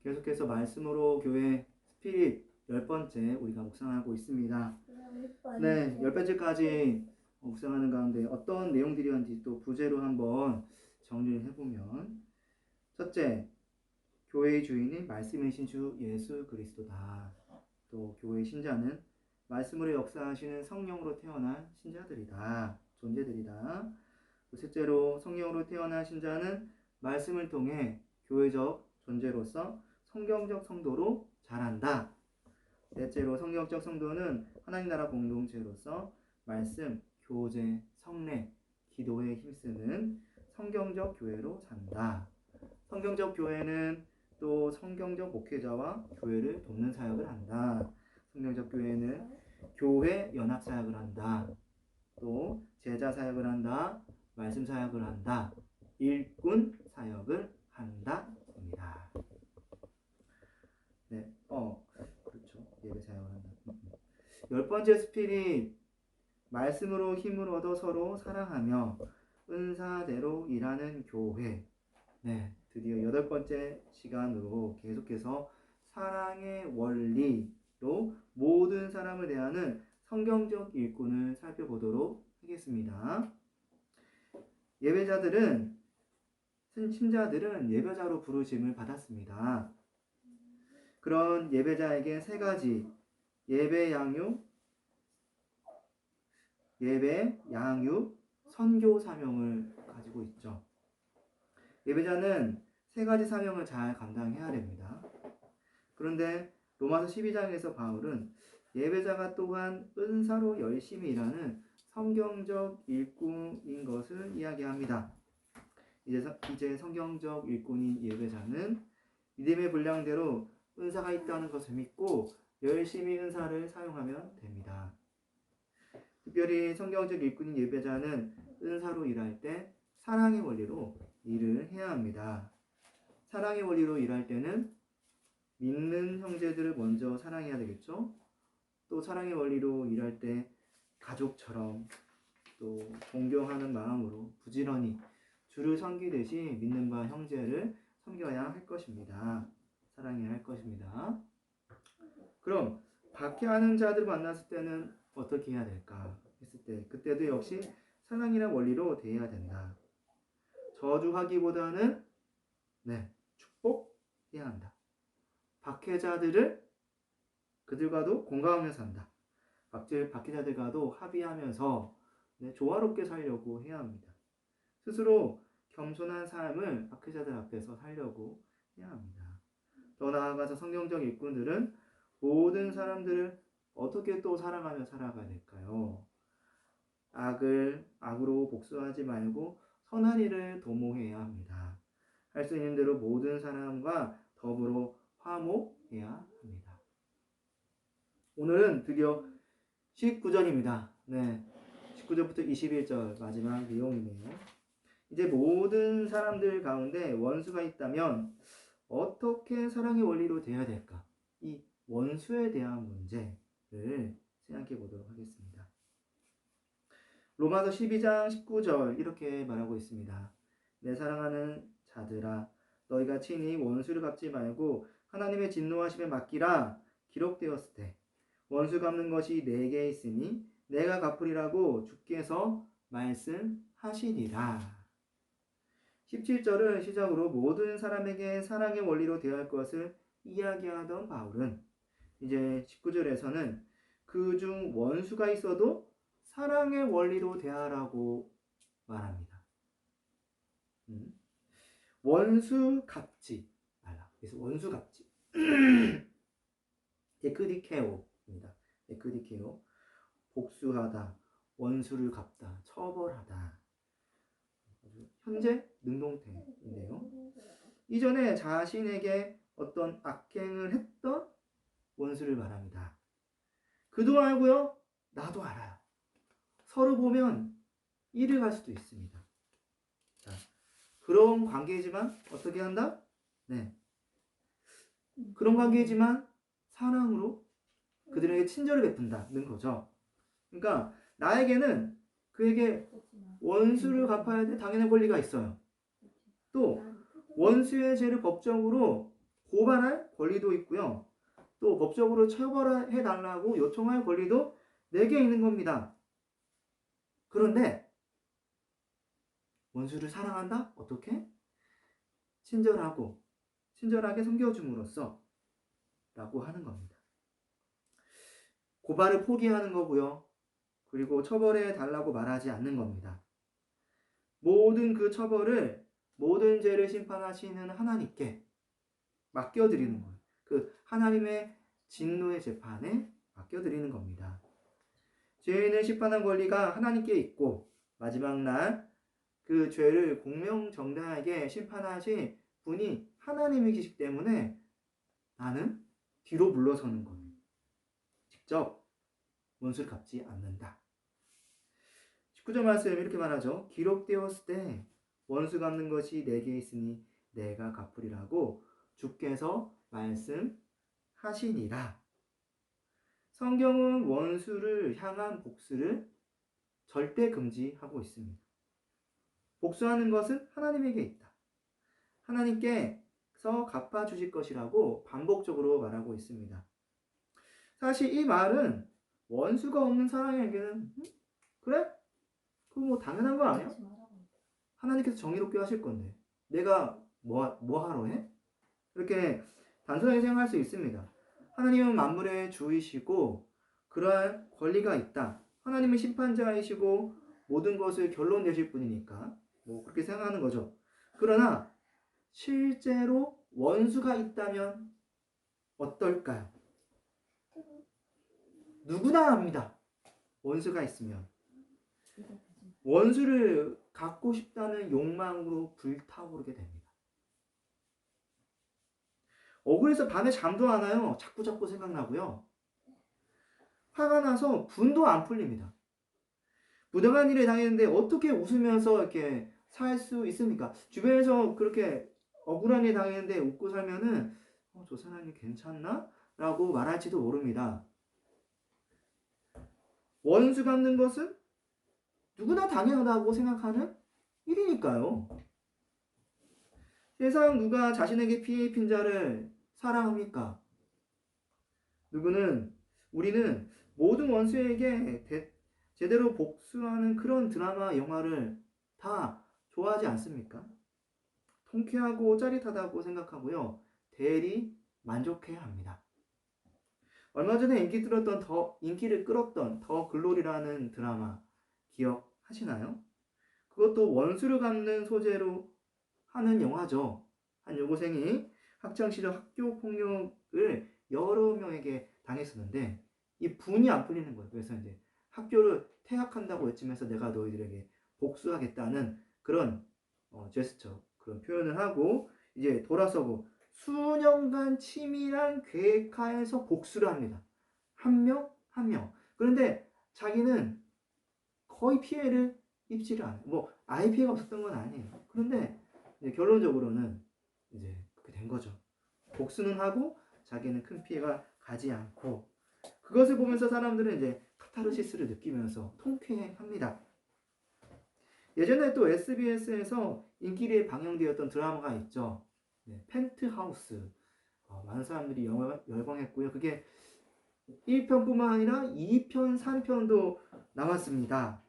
계속해서 말씀으로 교회 스피릿 10번째 우리가 묵상하고 있습니다. 네, 10번째까지 묵상하는 가운데 어떤 내용들이었는지 또 부제로 한번 정리를 해보면, 첫째, 교회의 주인이 말씀이신 주 예수 그리스도다. 또 교회의 신자는 말씀으로 역사하시는 성령으로 태어난 신자들이다. 존재들이다. 또 셋째로, 성령으로 태어난 신자는 말씀을 통해 교회적 존재로서 성경적 성도로 자란다. 넷째로, 성경적 성도는 하나님 나라 공동체로서 말씀, 교제, 성례, 기도에 힘쓰는 성경적 교회로 산다. 성경적 교회는 또 성경적 목회자와 교회를 돕는 사역을 한다. 성경적 교회는 교회 연합 사역을 한다. 또 제자 사역을 한다. 말씀 사역을 한다. 일꾼 사역을 한다. 입니다. 네, 그렇죠. 예배 사역을 한다. 10번째 스피릿, 말씀으로 힘을 얻어 서로 사랑하며 은사대로 일하는 교회. 네, 드디어 8번째 시간으로 계속해서 사랑의 원리로 모든 사람을 대하는 성경적 일꾼을 살펴보도록 하겠습니다. 신자들은 예배자로 부르심을 받았습니다. 그런 예배자에게 3가지 예배, 양육, 선교 사명을 가지고 있죠. 예배자는 3가지 사명을 잘 감당해야 됩니다. 그런데 로마서 12장에서 바울은 예배자가 또한 은사로 열심히 일하는 성경적 일꾼인 것을 이야기합니다. 이제 성경적 일꾼인 예배자는 믿음의 분량대로 은사가 있다는 것을 믿고 열심히 은사를 사용하면 됩니다. 특별히 성경적 일꾼인 예배자는 은사로 일할 때 사랑의 원리로 일을 해야 합니다. 사랑의 원리로 일할 때는 믿는 형제들을 먼저 사랑해야 되겠죠. 또 사랑의 원리로 일할 때 가족처럼 또 존경하는 마음으로 부지런히 주를 섬기듯이 믿는 바 형제를 섬겨야 할 것입니다. 사랑해야 할 것입니다. 그럼 박해하는 자들 만났을 때는 어떻게 해야 될까 했을 때, 그때도 역시 사랑이란 원리로 대해야 된다. 저주하기보다는 축복해야 한다. 박해자들을 그들과도 공감하면서 한다. 박해자들과도 합의하면서 조화롭게 살려고 해야 합니다. 스스로 겸손한 삶을 박해자들 앞에서 살려고 해야 합니다. 더 나아가서 성경적 일꾼들은 모든 사람들을 어떻게 또 사랑하며 살아가야 될까요? 악으로 복수하지 말고 선한 일을 도모해야 합니다. 할 수 있는 대로 모든 사람과 더불어 화목해야 합니다. 오늘은 드디어 19절입니다. 19절부터 21절 마지막 내용이네요. 이제 모든 사람들 가운데 원수가 있다면 어떻게 사랑의 원리로 대해야 될까? 이 원수에 대한 문제를 생각해 보도록 하겠습니다. 로마서 12장 19절 이렇게 말하고 있습니다. 내 사랑하는 자들아, 너희가 친히 원수를 갚지 말고 하나님의 진노하심에 맡기라. 기록되었을 때 원수 갚는 것이 내게 있으니 내가 갚으리라고 주께서 말씀하시니라. 17절을 시작으로 모든 사람에게 사랑의 원리로 대할 것을 이야기하던 바울은 이제 19절에서는 그중 원수가 있어도 사랑의 원리로 대하라고 말합니다. 원수 갚지 말라. 그래서 원수 갚지. 에크디케오입니다. 에크디케오. 복수하다, 원수를 갚다, 처벌하다. 현재 능동태인데요. 이전에 자신에게 어떤 악행을 했던 원수를 말합니다. 그도 알고요, 나도 알아요. 서로 보면 이를 갈 수도 있습니다. 자, 그런 관계이지만 어떻게 한다? 그런 관계이지만 사랑으로 그들에게 친절을 베푼다는 거죠. 그러니까 나에게는 그에게 원수를 갚아야 될 당연한 권리가 있어요. 또 원수의 죄를 법적으로 고발할 권리도 있고요. 또 법적으로 처벌해 달라고 요청할 권리도 내게 있는 겁니다. 그런데 원수를 사랑한다? 어떻게? 친절하게 섬겨줌으로써 라고 하는 겁니다. 고발을 포기하는 거고요. 그리고 처벌해 달라고 말하지 않는 겁니다. 모든 그 처벌을 모든 죄를 심판하시는 하나님께 맡겨드리는 거예요. 그 하나님의 진노의 재판에 맡겨드리는 겁니다. 죄인을 심판한 권리가 하나님께 있고 마지막 날 그 죄를 공명정당하게 심판하실 분이 하나님이시기 때문에 나는 뒤로 물러서는 거예요. 직접 원수를 갚지 않는다. 19절 말씀 이렇게 말하죠. 기록되었을 때 원수 갚는 것이 내게 있으니 내가 갚으리라고 주께서 말씀하시니라. 성경은 원수를 향한 복수를 절대 금지하고 있습니다. 복수하는 것은 하나님에게 있다. 하나님께서 갚아주실 것이라고 반복적으로 말하고 있습니다. 사실 이 말은 원수가 없는 사람에게는 그래? 그거 뭐 당연한 거 아니야? 하나님께서 정의롭게 하실 건데 내가 뭐 하러 해? 이렇게 단순하게 생각할 수 있습니다. 하나님은 만물의 주이시고 그러한 권리가 있다. 하나님은 심판자이시고 모든 것을 결론 내실 분이니까 뭐 그렇게 생각하는 거죠. 그러나 실제로 원수가 있다면 어떨까요? 누구나 압니다. 원수가 있으면 원수를 갖고 싶다는 욕망으로 불타오르게 됩니다. 억울해서 밤에 잠도 안 와요. 자꾸 생각나고요. 화가 나서 분도 안 풀립니다. 부당한 일을 당했는데 어떻게 웃으면서 이렇게 살 수 있습니까? 주변에서 그렇게 억울한 일 당했는데 웃고 살면은 저 사람이 괜찮나? 라고 말할지도 모릅니다. 원수 갚는 것은 누구나 당연하다고 생각하는 일이니까요. 세상 누가 자신에게 피해 입힌 자를 사랑합니까? 우리는 모든 원수에게 제대로 복수하는 그런 드라마, 영화를 다 좋아하지 않습니까? 통쾌하고 짜릿하다고 생각하고요. 대리 만족해야 합니다. 얼마 전에 인기를 끌었던 더 글로리라는 드라마 기억하시나요? 그것도 원수를 갚는 소재로 하는 영화죠. 한 여고생이 학창시절 학교 폭력을 여러 명에게 당했었는데 이 분이 안 풀리는 거예요. 그래서 이제 학교를 퇴학한다고 외치면서 내가 너희들에게 복수하겠다는 그런 제스처, 그런 표현을 하고 이제 돌아서고 수년간 치밀한 계획하에서 복수를 합니다. 한 명, 한 명. 그런데 자기는 거의 피해를 입지를 않아요. 뭐 아예 피해가 없었던 건 아니에요. 그런데 이제 결론적으로는 이제 그렇게 된 거죠. 복수는 하고 자기는 큰 피해가 가지 않고 그것을 보면서 사람들은 이제 카타르시스를 느끼면서 통쾌합니다. 예전에 또 SBS에서 인기리에 방영되었던 드라마가 있죠. 네, 펜트하우스. 많은 사람들이 열광했고요. 그게 1편뿐만 아니라 2편, 3편도 나왔습니다.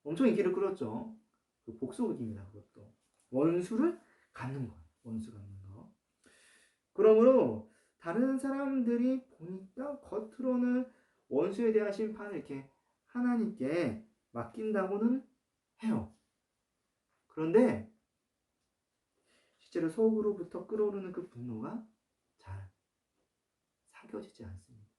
엄청 인기를 끌었죠. 그 복수극입니다. 그것도. 원수를 갚는 거예요. 원수 갚는 거. 그러므로 다른 사람들이 보니까 겉으로는 원수에 대한 심판을 이렇게 하나님께 맡긴다고는 해요. 그런데 실제로 속으로부터 끓어오르는 그 분노가 잘 사겨지지 않습니다.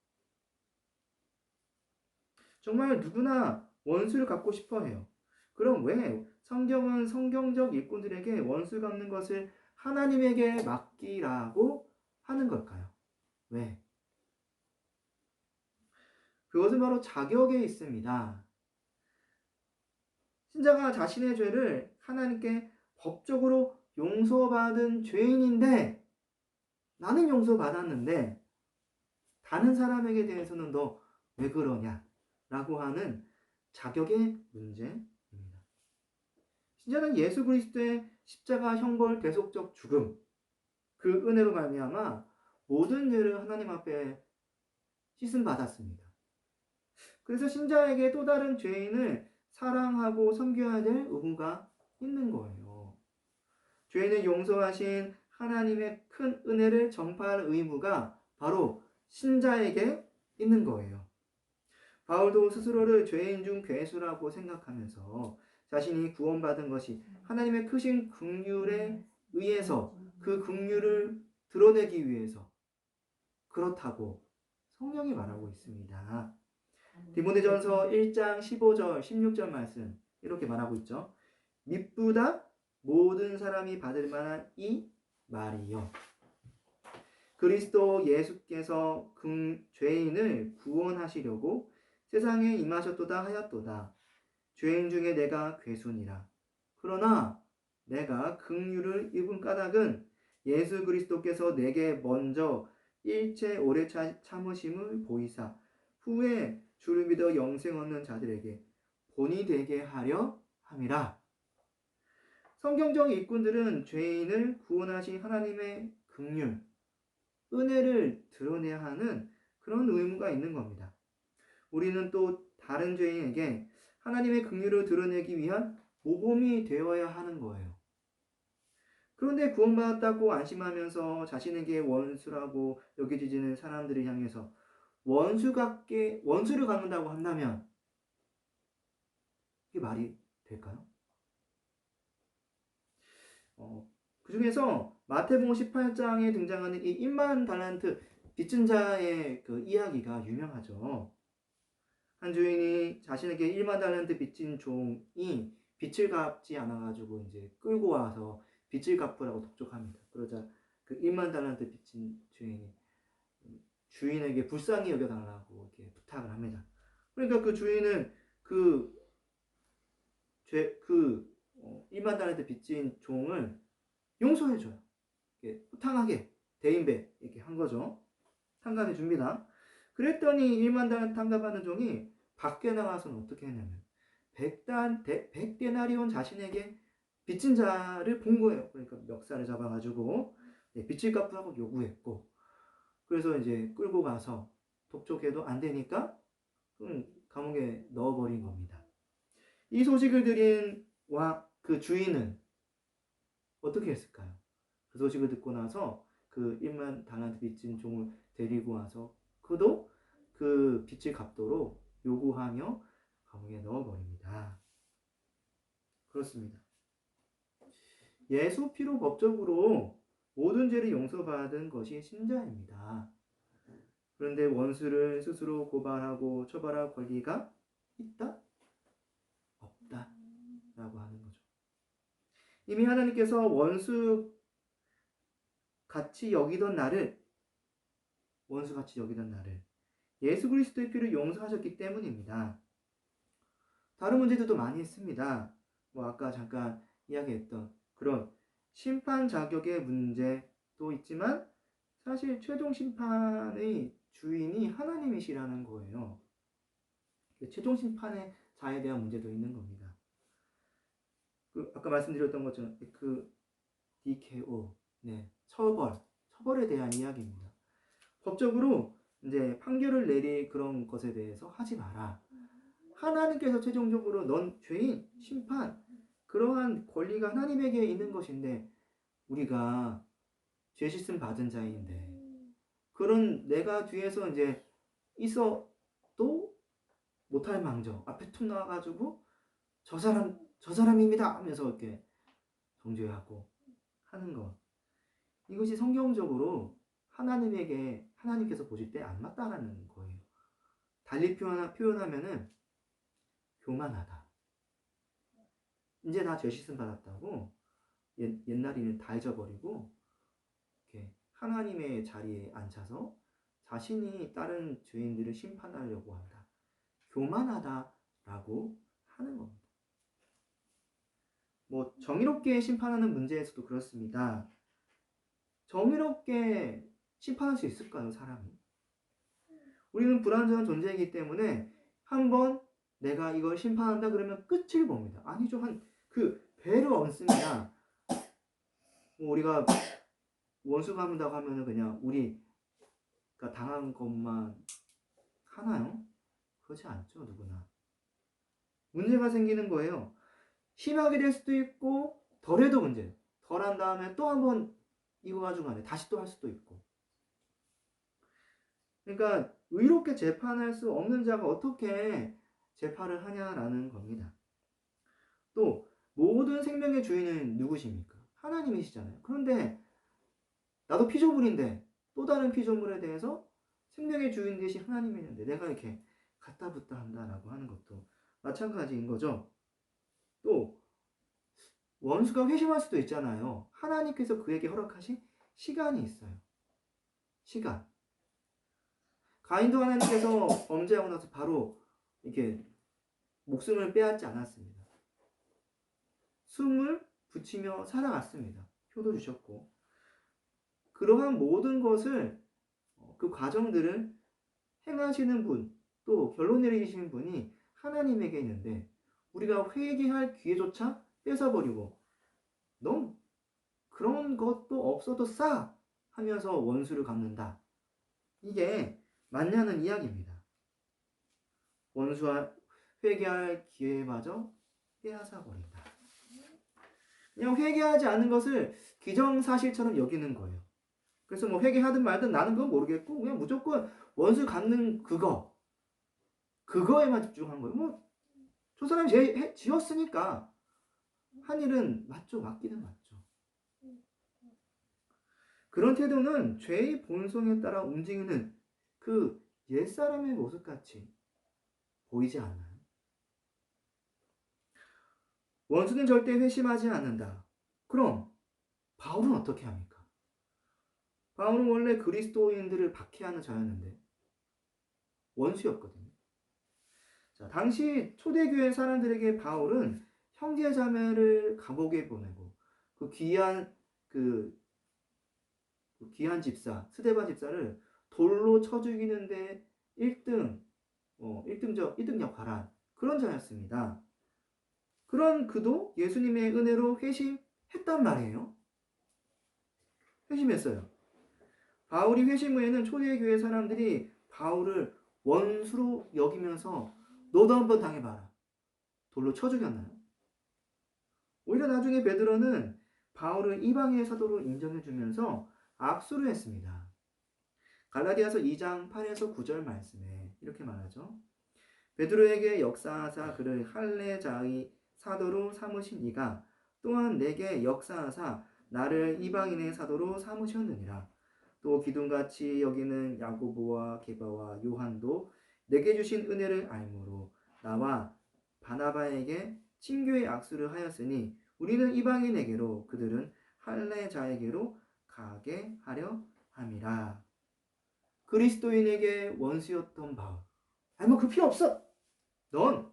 정말 누구나 원수를 갚고 싶어 해요. 그럼 왜 성경은 성경적 일꾼들에게 원수 갚는 것을 하나님에게 맡기라고 하는 걸까요? 왜? 그것은 바로 자격에 있습니다. 신자가 자신의 죄를 하나님께 법적으로 용서받은 죄인인데 나는 용서받았는데 다른 사람에게 대해서는 너 왜 그러냐? 라고 하는 자격의 문제입니다. 신자는 예수 그리스도의 십자가 형벌 대속적 죽음 그 은혜로 말미암아 모든 죄를 하나님 앞에 씻음 받았습니다. 그래서 신자에게 또 다른 죄인을 사랑하고 섬겨야 될 의무가 있는 거예요. 죄인을 용서하신 하나님의 큰 은혜를 전파할 의무가 바로 신자에게 있는 거예요. 바울도 스스로를 죄인 중 괴수라고 생각하면서 자신이 구원받은 것이 하나님의 크신 긍휼에 의해서 그 긍휼을 드러내기 위해서 그렇다고 성경이 말하고 있습니다. 디모데전서 1장 15절 16절 말씀 이렇게 말하고 있죠. 미쁘다 모든 사람이 받을 만한 이 말이요. 그리스도 예수께서 죄인을 구원하시려고 세상에 임하셨도다 하였도다. 죄인 중에 내가 괴순이라. 그러나 내가 긍휼을 입은 까닭은 예수 그리스도께서 내게 먼저 일체 오래 참으심을 보이사 후에 주를 믿어 영생 얻는 자들에게 본이 되게 하려 함이라. 성경적 일꾼들은 죄인을 구원하신 하나님의 긍휼, 은혜를 드러내야 하는 그런 의무가 있는 겁니다. 우리는 또 다른 죄인에게 하나님의 긍휼을 드러내기 위한 모범이 되어야 하는 거예요. 그런데 구원받았다고 안심하면서 자신에게 원수라고 여겨지는 사람들을 향해서 원수를 갚는다고 한다면 이게 말이 될까요? 그 중에서 마태복음 18장에 등장하는 이 1만 달란트 빚진 자의 그 이야기가 유명하죠. 한 주인이 자신에게 1만 달란트 빚진 종이 빚을 갚지 않아가지고 이제 끌고 와서 빚을 갚으라고 독촉합니다. 그러자 그 1만 달란트 빚진 주인이 주인에게 불쌍히 여겨달라고 이렇게 부탁을 합니다. 그러니까 그 주인은 그 1만 달란트 빚진 종을 용서해줘요. 호탕하게 대인배 이렇게 한 거죠. 상감해 줍니다. 그랬더니 1만 달란트 탕감받은 종이 밖에 나가서는 어떻게 했냐면 100데나리온 자신에게 빚진 자를 본 거예요. 그러니까 멱살을 잡아가지고 빚을 갚으라고 요구했고, 그래서 이제 끌고 가서 독촉해도 안 되니까 감옥에 넣어버린 겁니다. 이 소식을 들은 그 주인은 어떻게 했을까요? 그 소식을 듣고 나서 그 1만 달란트 빚진 종을 데리고 와서 그도 그 빚을 갚도록 요구하며 감옥에 넣어버립니다. 그렇습니다. 예수 피로 법적으로 모든 죄를 용서받은 것이 신자입니다. 그런데 원수를 스스로 고발하고 처벌할 권리가 있다? 없다? 라고 하는 거죠. 이미 하나님께서 원수 같이 여기던 나를 예수 그리스도의 피로 용서하셨기 때문입니다. 다른 문제들도 많이 있습니다. 아까 잠깐 이야기했던 그런 심판 자격의 문제도 있지만 사실 최종 심판의 주인이 하나님이시라는 거예요. 최종 심판의 자에 대한 문제도 있는 겁니다. 아까 말씀드렸던 것처럼 DKO, 처벌에 대한 이야기입니다. 법적으로 이제 판결을 내릴 그런 것에 대해서 하지 마라. 하나님께서 최종적으로 넌 죄인, 심판, 그러한 권리가 하나님에게 있는 것인데 우리가 죄 씻음 받은 자인데 그런 내가 뒤에서 이제 있어도 못할 망정 앞에 툭 나와가지고 저 사람입니다 하면서 이렇게 정죄하고 하는 것, 이것이 성경적으로 하나님께서 보실 때 안 맞다라는 거예요. 달리 표현하면은 교만하다. 이제 다 죄 씻음 받았다고 옛날에는 다 잊어버리고 이렇게 하나님의 자리에 앉아서 자신이 다른 죄인들을 심판하려고 한다. 교만하다라고 하는 겁니다. 정의롭게 심판하는 문제에서도 그렇습니다. 정의롭게 심판할 수 있을까요, 사람이? 우리는 불완전한 존재이기 때문에 한번 내가 이걸 심판한다 그러면 끝을 봅니다. 아니죠. 배를 얹습니다. 우리가 원수 갚는다고 하면은 그냥 우리가 당한 것만 하나요? 그렇지 않죠, 누구나. 문제가 생기는 거예요. 심하게 될 수도 있고 덜해도 문제. 덜한 다음에 또 한번 이거 가지고 안에 다시 또 할 수도 있고. 그러니까 의롭게 재판할 수 없는 자가 어떻게 재판을 하냐라는 겁니다. 또 모든 생명의 주인은 누구십니까? 하나님이시잖아요. 그런데 나도 피조물인데 또 다른 피조물에 대해서 생명의 주인 되신 하나님이 있는데 내가 이렇게 갖다 붙다 한다라고 하는 것도 마찬가지인 거죠. 또 원수가 회심할 수도 있잖아요. 하나님께서 그에게 허락하신 시간이 있어요. 시간. 가인도 하나님께서 범죄하고 나서 바로 이렇게 목숨을 빼앗지 않았습니다. 숨을 붙이며 살아갔습니다. 효도 주셨고. 그러한 모든 것을 그 과정들을 행하시는 분, 또 결론 내리시는 분이 하나님에게 있는데 우리가 회개할 기회조차 뺏어버리고 넌 그런 것도 없어도 싸 하면서 원수를 갚는다. 이게 맞냐는 이야기입니다. 원수와 회개할 기회마저 빼앗아 버린다. 그냥 회개하지 않는 것을 기정사실처럼 여기는 거예요. 그래서 뭐 회개하든 말든 나는 그건 모르겠고 그냥 무조건 원수 갚는 그거에만 집중한 거예요. 뭐 저 사람이 지었으니까 한 일은 맞죠. 맞기는 맞죠. 그런 태도는 죄의 본성에 따라 움직이는 그 옛사람의 모습같이 보이지 않나요? 원수는 절대 회심하지 않는다. 그럼 바울은 어떻게 합니까? 바울은 원래 그리스도인들을 박해하는 자였는데 원수였거든요. 자, 당시 초대교회 사람들에게 바울은 형제자매를 감옥에 보내고 그 귀한 집사 스데반 집사를 돌로 쳐 죽이는데 1등력 발한 그런 자였습니다. 그런 그도 예수님의 은혜로 회심했단 말이에요. 회심했어요. 바울이 회심 후에는 초대교회 사람들이 바울을 원수로 여기면서 너도 한번 당해봐라. 돌로 쳐 죽였나요? 오히려 나중에 베드로는 바울을 이방의 사도로 인정해주면서 압수를 했습니다. 갈라디아서 2장 8에서 9절 말씀에 이렇게 말하죠. 베드로에게 역사하사 그를 할례자의 사도로 삼으신 이가 또한 내게 역사하사 나를 이방인의 사도로 삼으셨느니라. 또 기둥같이 여기는 야고보와 게바와 요한도 내게 주신 은혜를 알므로 나와 바나바에게 친교의 악수를 하였으니 우리는 이방인에게로 그들은 할례자에게로 가게 하려 함이라. 그리스도인에게 원수였던 바울. 아니 뭐 그 필요 없어. 넌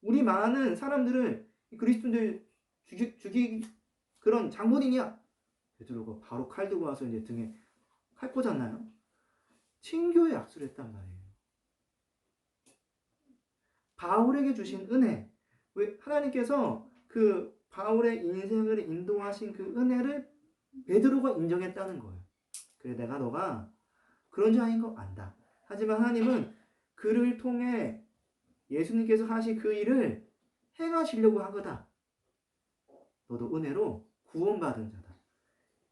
우리 많은 사람들을 그리스도인들 죽이 그런 장본인이야. 베드로가 바로 칼 들고 와서 이제 등에 칼 꽂았나요? 친교의 악수를 했단 말이에요. 바울에게 주신 은혜. 왜 하나님께서 그 바울의 인생을 인도하신 그 은혜를 베드로가 인정했다는 거예요. 그래 내가 너가 그런 자인 거 안다. 하지만 하나님은 그를 통해 예수님께서 하신 그 일을 행하시려고 한 거다. 너도 은혜로 구원받은 자다.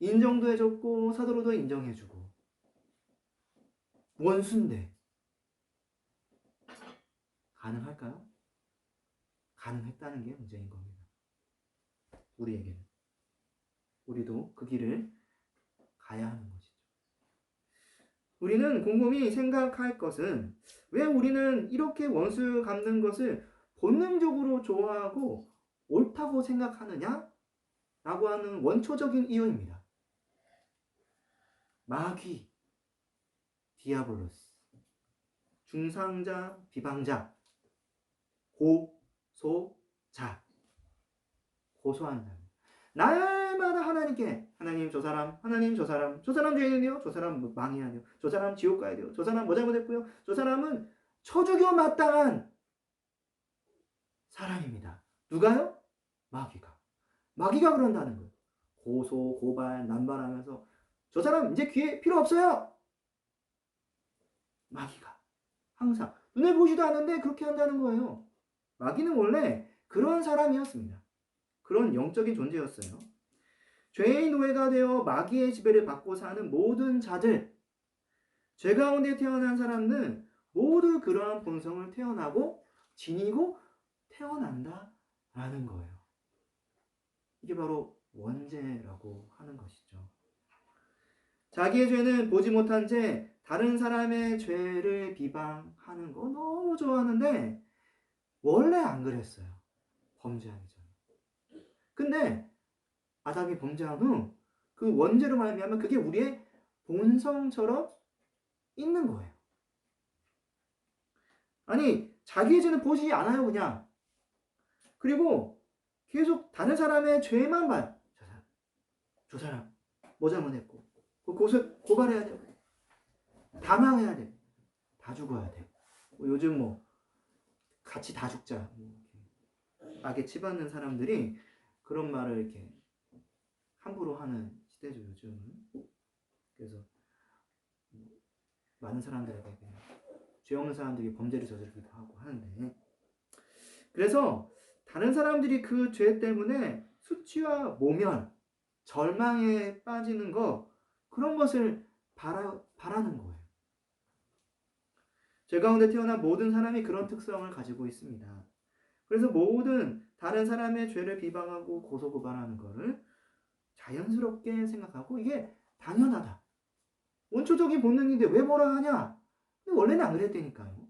인정도 해줬고 사도로도 인정해주고 원수인데 가능할까요? 가능했다는 게 문제인 겁니다. 우리에게는. 우리도 그 길을 가야 하는 것이죠. 우리는 곰곰이 생각할 것은 왜 우리는 이렇게 원수 갚는 것을 본능적으로 좋아하고 옳다고 생각하느냐? 라고 하는 원초적인 이유입니다. 마귀, 디아블로스, 중상자, 비방자, 고소자, 고소한 자. 날마다 하나님께 하나님 저 사람, 하나님 저 사람, 저 사람 죄인이요, 저 사람 망해야 돼요, 저 사람 지옥 가야 돼요, 저 사람 뭐 잘못했고요, 저 사람은 쳐죽여 마땅한 사람입니다. 누가요? 마귀가 그런다는 거예요. 고소, 고발, 난발하면서 저 사람 이제 귀에 필요 없어요. 마귀가 항상 눈에 보지도 않는데 그렇게 한다는 거예요. 마귀는 원래 그런 사람이었습니다. 그런 영적인 존재였어요. 죄의 노예가 되어 마귀의 지배를 받고 사는 모든 자들, 죄 가운데 태어난 사람은 모두 그러한 본성을 태어나고 지니고 태어난다라는 거예요. 이게 바로 원죄라고 하는 것이죠. 자기의 죄는 보지 못한 채 다른 사람의 죄를 비방하는 거 너무 좋아하는데 원래 안 그랬어요. 범죄하기 전에. 근데 아담이 범죄한 후 그 원죄로 말미암아 그게 우리의 본성처럼 있는 거예요. 아니 자기의 죄는 보지 않아요 그냥. 그리고 계속 다른 사람의 죄만 봐요. 저 사람 뭐 잘못했고 고발해야 되고 다 망해야 돼. 다 죽어야 돼. 요즘 뭐 같이 다 죽자. 악에 치받는 사람들이 그런 말을 이렇게 함부로 하는 시대죠 요즘은. 그래서 많은 사람들에게 그냥 죄 없는 사람들이 범죄를 저지르기도 하고 하는데, 그래서 다른 사람들이 그 죄 때문에 수치와 모멸, 절망에 빠지는 거, 그런 것을 바라는 거예요. 죄 가운데 태어난 모든 사람이 그런 특성을 가지고 있습니다. 그래서 모든 다른 사람의 죄를 비방하고 고소고발하는 것을 자연스럽게 생각하고 이게 당연하다. 원초적인 본능인데 왜 뭐라 하냐? 근데 원래는 안 그랬다니까요.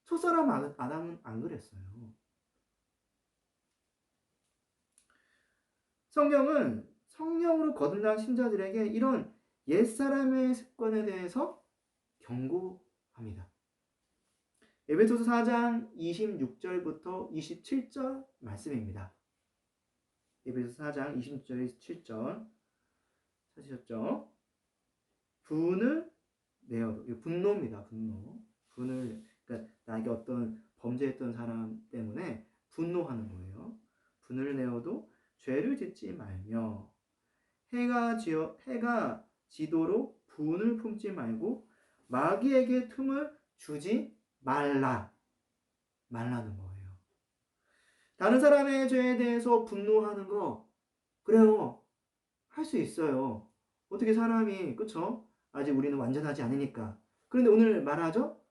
첫사람 아담은 안 그랬어요. 성경은 성령으로 거듭난 신자들에게 이런 옛사람의 습관에 대해서 경고합니다. 에베소서 4장 26절부터 27절 말씀입니다. 에베소서 4장 26절 27절 찾으셨죠? 분을 내어도, 이거 분노입니다. 분을, 그러니까 나에게 어떤 범죄했던 사람 때문에 분노하는 거예요. 분을 내어도 죄를 짓지 말며 해가 지도록 분을 품지 말고 마귀에게 틈을 주지 말라는 거예요. 다른 사람의 죄에 대해서 분노하는 거, 그래요. 할 수 있어요. 어떻게 사람이, 그쵸? 아직 우리는 완전하지 않으니까. 그런데 오늘 말하죠?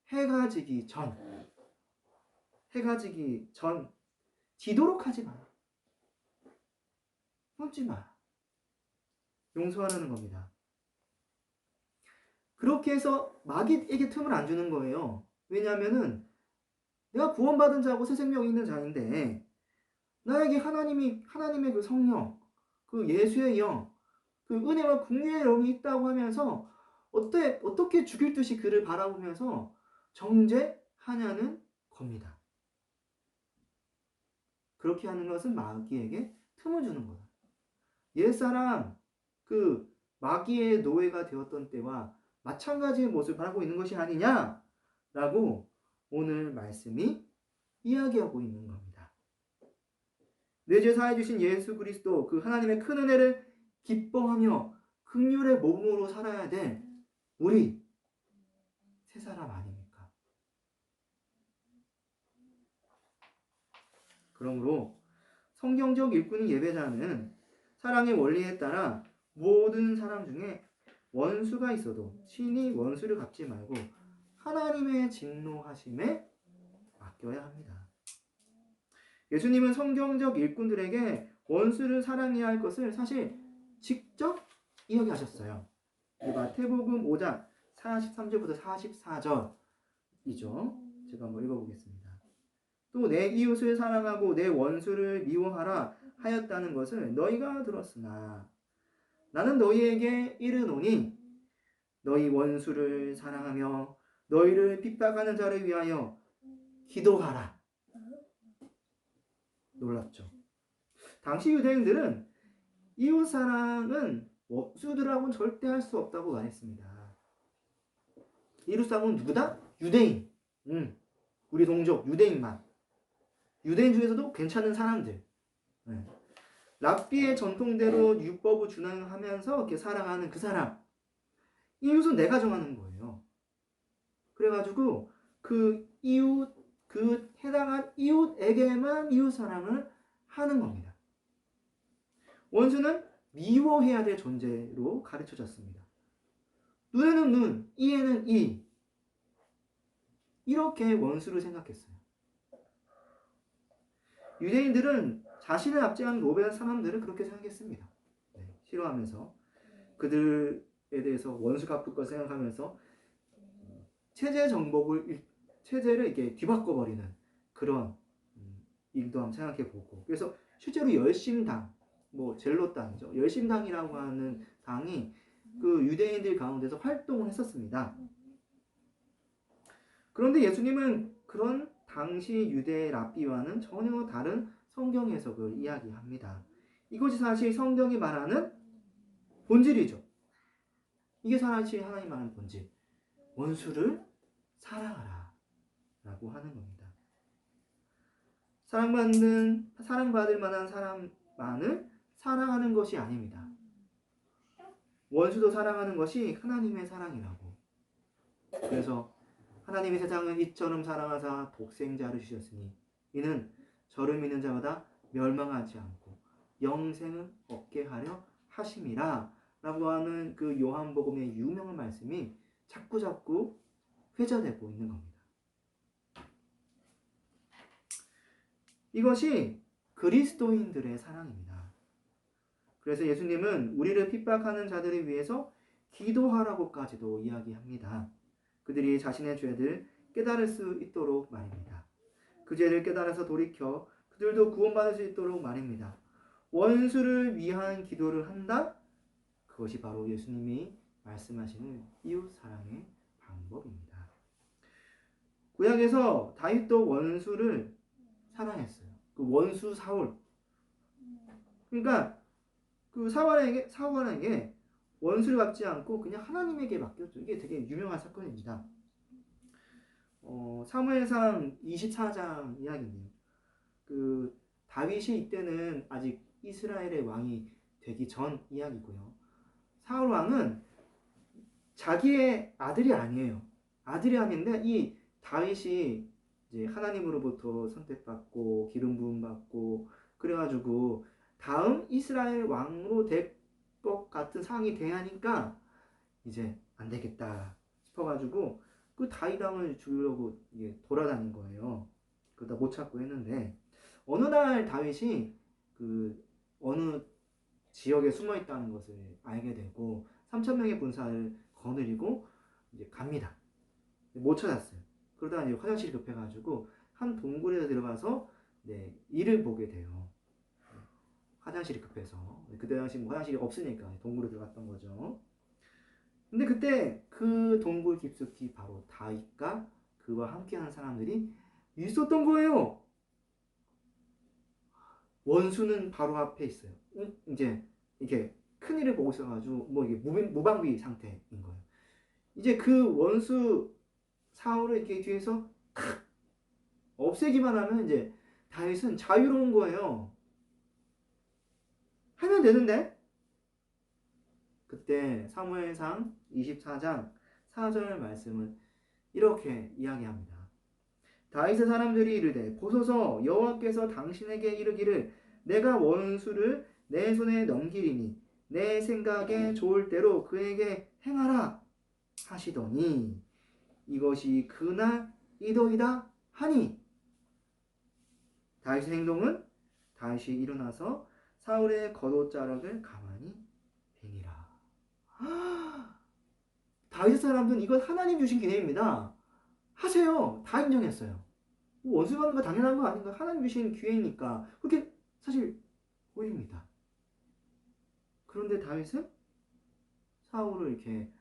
해가 지기 전, 지도록 하지 마. 품지 마. 용서하라는 겁니다. 그렇게 해서 마귀에게 틈을 안 주는 거예요. 왜냐하면은 내가 구원받은 자고 새 생명이 있는 자인데 나에게 하나님의 그 성령, 그 예수의 영, 그 은혜와 긍휼의 영이 있다고 하면서 어떻게 죽일 듯이 그를 바라보면서 정죄하냐는 겁니다. 그렇게 하는 것은 마귀에게 틈을 주는 거다. 옛사람 그 마귀의 노예가 되었던 때와 마찬가지의 모습을 바라고 있는 것이 아니냐라고 오늘 말씀이 이야기하고 있는 겁니다. 내 죄 사해 주신 예수 그리스도, 그 하나님의 큰 은혜를 기뻐하며 긍휼의 몸으로 살아야 될 우리 새 사람 아닙니까? 그러므로 성경적 일꾼인 예배자는 사랑의 원리에 따라 모든 사람 중에 원수가 있어도 친히 원수를 갚지 말고 하나님의 진노하심에 맡겨야 합니다. 예수님은 성경적 일꾼들에게 원수를 사랑해야 할 것을 사실 직접 이야기하셨어요. 마태복음 5장 43절부터 44절이죠. 제가 한번 읽어보겠습니다. 또 내 이웃을 사랑하고 내 원수를 미워하라 하였다는 것을 너희가 들었으나 나는 너희에게 이르노니 너희 원수를 사랑하며 너희를 핍박하는 자를 위하여 기도하라. 놀랍죠? 당시 유대인들은 이웃 사랑은 원수들하고는 절대 할 수 없다고 말했습니다. 이웃 사랑은 누구다? 유대인. 우리 동족 유대인만. 유대인 중에서도 괜찮은 사람들. 랍비의 전통대로 율법을 준행하면서 이렇게 살아가는 그 사람, 이웃은 내가 정하는 거예요. 그래가지고 그 이웃, 그 해당한 이웃에게만 이웃 사랑을 하는 겁니다. 원수는 미워해야 될 존재로 가르쳐졌습니다. 눈에는 눈, 이에는 이. 이렇게 원수를 생각했어요. 유대인들은 자신을 압제하는 로베한 사람들을 그렇게 생각했습니다. 네, 싫어하면서 그들에 대해서 원수 갚을 걸 생각하면서 체제를 이렇게 뒤바꿔버리는 그런 일도 한번 생각해보고, 그래서 실제로 열심당, 젤롯당이죠. 열심당이라고 하는 당이 그 유대인들 가운데서 활동을 했었습니다. 그런데 예수님은 그런 당시 유대 랍비와는 전혀 다른 성경 해석을 이야기합니다. 이것이 사실 성경이 말하는 본질이죠. 이게 사실 하나님 말하는 본질. 원수를 사랑하라 라고 하는 겁니다. 사랑받을 만한 사람만을 사랑하는 것이 아닙니다. 원수도 사랑하는 것이 하나님의 사랑이라고. 그래서 하나님이 세상을 이처럼 사랑하사 독생자를 주셨으니 이는 저를 믿는 자마다 멸망하지 않고 영생을 얻게 하려 하심이라 라고 하는 그 요한복음의 유명한 말씀이 자꾸 회자되고 있는 겁니다. 이것이 그리스도인들의 사랑입니다. 그래서 예수님은 우리를 핍박하는 자들을 위해서 기도하라고까지도 이야기합니다. 그들이 자신의 죄를 깨달을 수 있도록 말입니다. 그 죄를 깨달아서 돌이켜 그들도 구원받을 수 있도록 말입니다. 원수를 위한 기도를 한다? 그것이 바로 예수님이 말씀하시는 이웃 사랑의 방법입니다. 구약에서 다윗도 원수를 사랑했어요. 그 원수 사울. 그러니까 그 사울에게 원수를 갚지 않고 그냥 하나님에게 맡겼죠. 이게 되게 유명한 사건입니다. 사무엘상 24장 이야기인데요. 그 다윗이 이때는 아직 이스라엘의 왕이 되기 전 이야기고요. 사울 왕은 자기의 아들이 아니에요. 아들이 아닌데 이 다윗이 이제 하나님으로부터 선택받고 기름 부음 받고 그래가지고 다음 이스라엘 왕으로 될 것 같은 상황이 돼야니까 이제 안 되겠다 싶어가지고 그 다윗 왕을 죽이려고 이게 돌아다닌 거예요. 그러다 못 찾고 했는데 어느 날 다윗이 그 어느 지역에 숨어 있다는 것을 알게 되고 3,000명의 군사를 거느리고 이제 갑니다. 못 찾았어요. 그러다 이제 화장실이 급해가지고 한 동굴에 들어가서 이를 보게 돼요. 화장실이 급해서. 그때 당시 화장실이 없으니까 동굴에 들어갔던 거죠. 근데 그때 그 동굴 깊숙이 바로 다윗과 그와 함께하는 사람들이 있었던 거예요. 원수는 바로 앞에 있어요. 이제 이게 큰 일을 보고 있어가지고 이게 무방비 상태인 거예요. 이제 그 원수 사울을 이렇게 뒤에서 탁 없애기만 하면 이제 다윗은 자유로운 거예요. 하면 되는데 그때 사무엘상 24장 4절 말씀은 이렇게 이야기합니다. 다윗의 사람들이 이르되 보소서 여호와께서 당신에게 이르기를 내가 원수를 내 손에 넘기리니 내 생각에 좋을 대로 그에게 행하라 하시더니 이것이 그날 이더이다 하니 다윗의 행동은 다윗이 일어나서 사울의 겉옷자락을 가만히 베니라. 다윗 사람들은 이건 하나님 주신 기회입니다. 하세요. 다 인정했어요. 원수 받는 거 당연한 거 아닌가? 하나님 주신 기회니까 그렇게 사실 보입니다. 그런데 다윗은 사울을 이렇게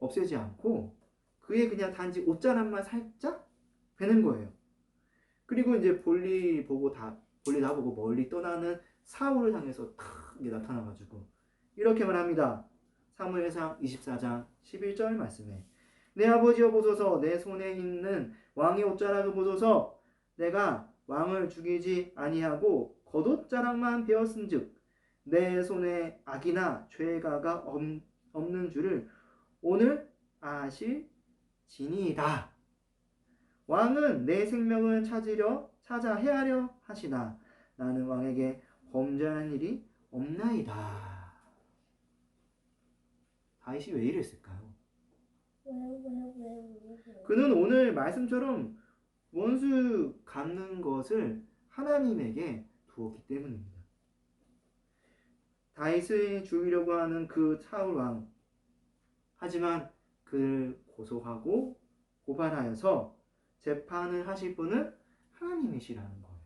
없애지 않고 그의 그냥 단지 옷자락만 살짝 베는 거예요. 그리고 이제 볼일 다 보고 멀리 떠나는 사울을 향해서 탁 나타나가지고 이렇게 말합니다. 사무엘상 24장 11절 말씀에 내 아버지여 보소서 내 손에 있는 왕의 옷자락을 보소서 내가 왕을 죽이지 아니하고 겉옷자락만 베었은즉 내 손에 악이나 죄가가 없는 줄을 오늘 아실지니이다. 왕은 내 생명을 찾아 해하려 하시나 나는 왕에게 범죄한 일이 없나이다. 다윗이 왜 이랬을까요? 그는 오늘 말씀처럼 원수 갚는 것을 하나님에게 두었기 때문입니다. 다윗을 죽이려고 하는 그 사울 왕, 하지만 그를 고소하고 고발하여서 재판을 하실 분은 하나님이시라는 거예요.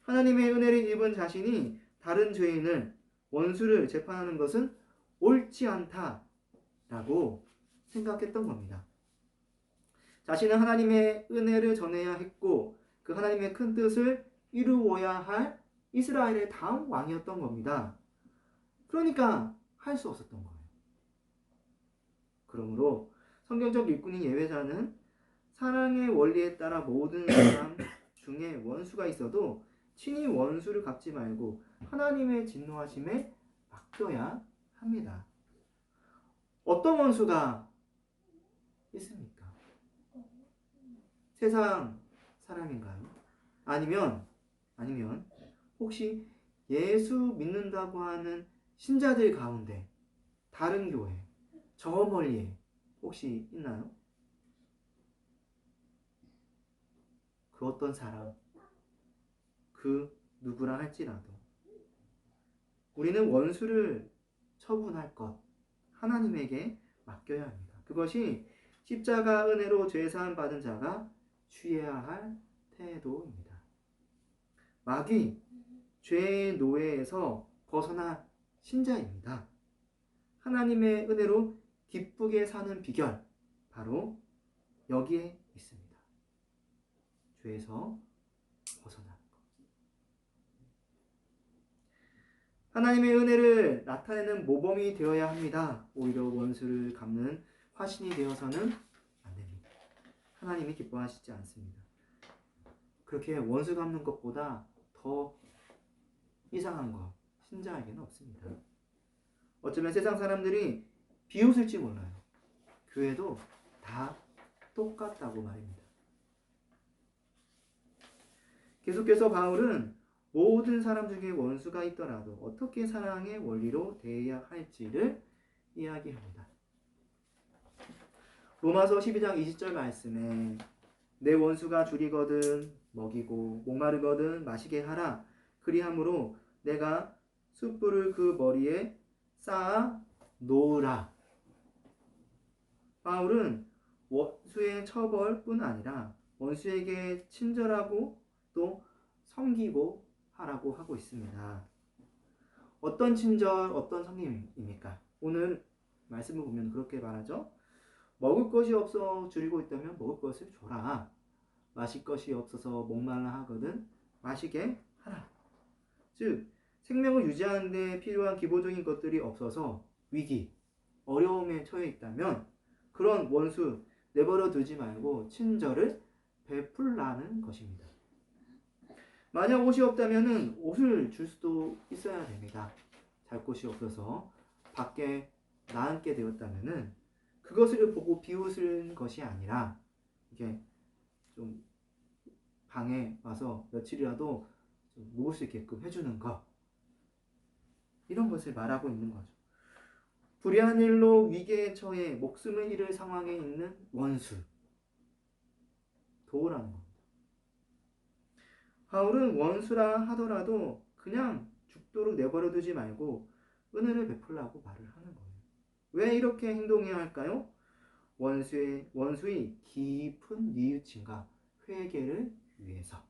하나님의 은혜를 입은 자신이 다른 죄인을 원수를 재판하는 것은 옳지 않다라고 생각했던 겁니다. 자신은 하나님의 은혜를 전해야 했고 그 하나님의 큰 뜻을 이루어야 할 이스라엘의 다음 왕이었던 겁니다. 그러니까 할 수 없었던 거예요. 그러므로 성경적 일꾼인 예배자는 사랑의 원리에 따라 모든 사람 중에 원수가 있어도 친히 원수를 갚지 말고 하나님의 진노하심에 맡겨야 합니다. 어떤 원수가 있습니까? 세상 사람인가요? 아니면 혹시 예수 믿는다고 하는 신자들 가운데 다른 교회 저 멀리에 혹시 있나요? 그 어떤 사람 그 누구라 할지라도 우리는 원수를 처분할 것 하나님에게 맡겨야 합니다. 그것이 십자가 은혜로 죄사함 받은 자가 취해야 할 태도입니다. 마귀 죄의 노예에서 벗어난 신자입니다. 하나님의 은혜로 기쁘게 사는 비결 바로 여기에 있습니다. 죄에서 벗어나는 것. 하나님의 은혜를 나타내는 모범이 되어야 합니다. 오히려 원수를 갚는 화신이 되어서는 안 됩니다. 하나님이 기뻐하시지 않습니다. 그렇게 원수 갚는 것보다 더 이상한 것 신자에게는 없습니다. 어쩌면 세상 사람들이 비웃을지 몰라요. 교회도 다 똑같다고 말입니다. 계속해서 바울은 모든 사람 중에 원수가 있더라도 어떻게 사랑의 원리로 대해야 할지를 이야기합니다. 로마서 12장 20절 말씀에 내 원수가 줄이거든 먹이고 목마르거든 마시게 하라. 그리함으로 내가 숯불을 그 머리에 쌓아 놓으라. 바울은 원수의 처벌뿐 아니라 원수에게 친절하고 또 섬기고 하라고 하고 있습니다. 어떤 친절, 어떤 섬김입니까? 오늘 말씀을 보면 그렇게 말하죠. 먹을 것이 없어 줄이고 있다면 먹을 것을 줘라. 마실 것이 없어서 목말라 하거든 마시게 하라. 즉 생명을 유지하는 데 필요한 기본적인 것들이 없어서 위기, 어려움에 처해 있다면 그런 원수 내버려 두지 말고 친절을 베풀라는 것입니다. 만약 옷이 없다면 옷을 줄 수도 있어야 됩니다. 잘 곳이 없어서 밖에 나앉게 되었다면 그것을 보고 비웃을 것이 아니라 이게 좀 방에 와서 며칠이라도 좀 묵을 수 있게끔 해주는 것, 이런 것을 말하고 있는 거죠. 불의한 일로 위기에 처해 목숨을 잃을 상황에 있는 원수 도우라는 겁니다. 바울은 원수라 하더라도 그냥 죽도록 내버려 두지 말고 은혜를 베풀라고 말을 하는 거예요. 왜 이렇게 행동해야 할까요? 원수의 깊은 뉘우침과 회개를 위해서.